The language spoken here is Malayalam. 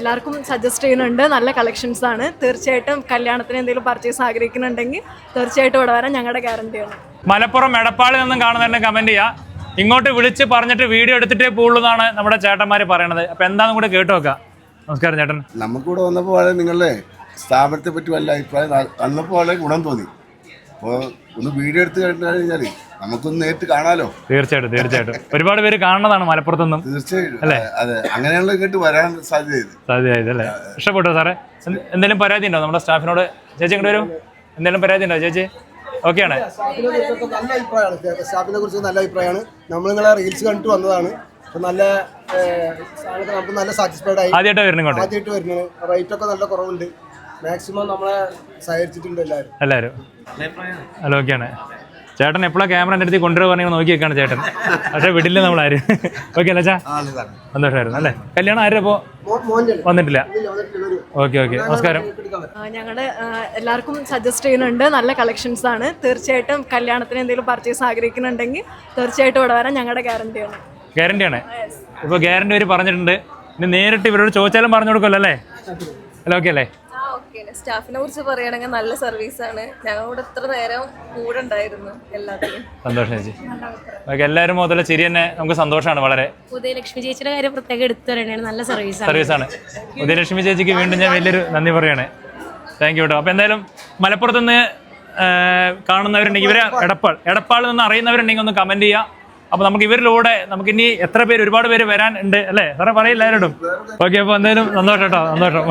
എല്ലാവർക്കും സജസ്റ്റ് ചെയ്യുന്നുണ്ട്. നല്ല കളക്ഷൻസ് ആണ്. തീർച്ചയായിട്ടും കല്യാണത്തിന് എന്തെങ്കിലും പർച്ചേസ് ആഗ്രഹിക്കുന്നുണ്ടെങ്കിൽ തീർച്ചയായിട്ടും ഇവിടെ വരാൻ ഞങ്ങളുടെ ഗ്യാരണ്ടിയാണ്. മലപ്പുറം എടപ്പാളിൽ നിന്നും കാണുന്നതിന് കമന്റ് ചെയ്യുക. ഇങ്ങോട്ട് വിളിച്ച് പറഞ്ഞിട്ട് വീഡിയോ എടുത്തിട്ടേ പോകുള്ളൂ എന്നാണ് നമ്മുടെ ചേട്ടന്മാർ പറയണത്. അപ്പോൾ എന്താണെന്നും കൂടെ കേട്ട് നോക്കാം. നമസ്കാരം ചേട്ടൻ. നമുക്കിവിടെ വന്നപ്പോൾ വളരെ നിങ്ങളുടെ സ്ഥാപനത്തെ പറ്റി വല്ല അഭിപ്രായം വന്നപ്പോൾ വളരെ ഗുണം തോന്നി. അപ്പോൾ ഒന്ന് വീഡിയോ എടുത്ത് കഴിഞ്ഞാൽ നമുക്കൊന്ന് നേരിട്ട് കാണാലോ. തീർച്ചയായിട്ടും ഒരുപാട് പേര് കാണുന്നതാണ് മലപ്പുറത്തുനിന്നും. തീർച്ചയായിട്ടും അല്ലേ? അതെ, അങ്ങനെയുള്ള കേട്ട് വരാൻ സാധ്യതയായത് അല്ലേ? ഇഷ്ടപ്പെട്ടോ സാറേ? എന്തെങ്കിലും പരാതി ഉണ്ടോ നമ്മുടെ സ്റ്റാഫിനോട്? ചേച്ചി ഇങ്ങോട്ട് വരും. എന്തെങ്കിലും പരാതി ഉണ്ടോ ചേച്ചി? ഓക്കെയാണ്. നല്ല അഭിപ്രായമാണ്. സ്റ്റാഫിനെ കുറിച്ച് നല്ല അഭിപ്രായമാണ്. നമ്മൾ നിങ്ങളെ റീൽസ് കണ്ടിട്ട് വന്നതാണ്. നല്ല നമുക്ക് നല്ല സാറ്റിസ്ഫൈഡ് ആയി. ആദ്യമായിട്ട് വരുന്നത് റേറ്റ് ഒക്കെ നല്ല കുറവുണ്ട്. മാക്സിമം നമ്മളെ സഹകരിച്ചിട്ടുണ്ട് എല്ലാവരും. ഹലോ, ഓക്കെയാണ്. ചേട്ടൻ എപ്പോഴാണ് ക്യാമറ എൻ്റെ അടുത്ത് കൊണ്ടുവരുവാണെങ്കിൽ നോക്കി വെക്കാണ് ചേട്ടൻ. പക്ഷേ വിടില്ല നമ്മളാരും. ഓക്കെ അല്ലേ ചാ? സന്തോഷമായിരുന്നു അല്ലേ? കല്യാണം ആരും അപ്പോൾ വന്നിട്ടില്ല? ഓക്കെ. നമസ്കാരം. ഞങ്ങൾ എല്ലാവർക്കും സജസ്റ്റ് ചെയ്യുന്നുണ്ട്. നല്ല കളക്ഷൻസ് ആണ്. തീർച്ചയായിട്ടും കല്യാണത്തിന് എന്തെങ്കിലും പർച്ചേസ് ആഗ്രഹിക്കുന്നുണ്ടെങ്കിൽ തീർച്ചയായിട്ടും ഇവിടെ വരാൻ ഞങ്ങളുടെ ഗ്യാരണ്ടിയാണ്. ഇപ്പോൾ ഗ്യാരണ്ടി അവർ പറഞ്ഞിട്ടുണ്ട്. ഇനി നേരിട്ട് ഇവരോട് ചോദിച്ചാലും പറഞ്ഞു കൊടുക്കുമല്ലോ അല്ലേ? അല്ല, ഓക്കെ അല്ലേ? സ്റ്റാഫിനെ കുറിച്ച് പറയുകയാണെങ്കിൽ നല്ല സർവീസാണ്. ഞങ്ങളോട് ഇത്ര നേരം കൂടെ ഉണ്ടായിരുന്നു. എല്ലാത്തിനും സന്തോഷം ചേച്ചി. എല്ലാവരും മുതൽ ചിരി തന്നെ നമുക്ക് സന്തോഷമാണ് വളരെ. ഉദയലക്ഷ്മി ചേച്ചിയുടെ കാര്യം പ്രത്യേകം എടുത്തു പറയണേ. നല്ല സർവീസാണ്. ഉദയലക്ഷ്മി ചേച്ചിക്ക് വീണ്ടും ഞാൻ വലിയൊരു നന്ദി പറയുകയാണ്. താങ്ക് യു കേട്ടോ. അപ്പോൾ എന്തായാലും മലപ്പുറത്ത് നിന്ന് കാണുന്നവരുണ്ടെങ്കിൽ ഇവരെ എടപ്പാളിൽ നിന്ന് അറിയുന്നവരുണ്ടെങ്കിൽ ഒന്ന് കമൻറ്റ് ചെയ്യുക. അപ്പോൾ നമുക്ക് ഇവരിലൂടെ നമുക്കിനി എത്ര പേര്, ഒരുപാട് പേര് വരാൻ ഉണ്ട് അല്ലേ സാറേ? പറയില്ലാവരോടും. ഓക്കെ, അപ്പോൾ എന്തായാലും സന്തോഷം കേട്ടോ. സന്തോഷം.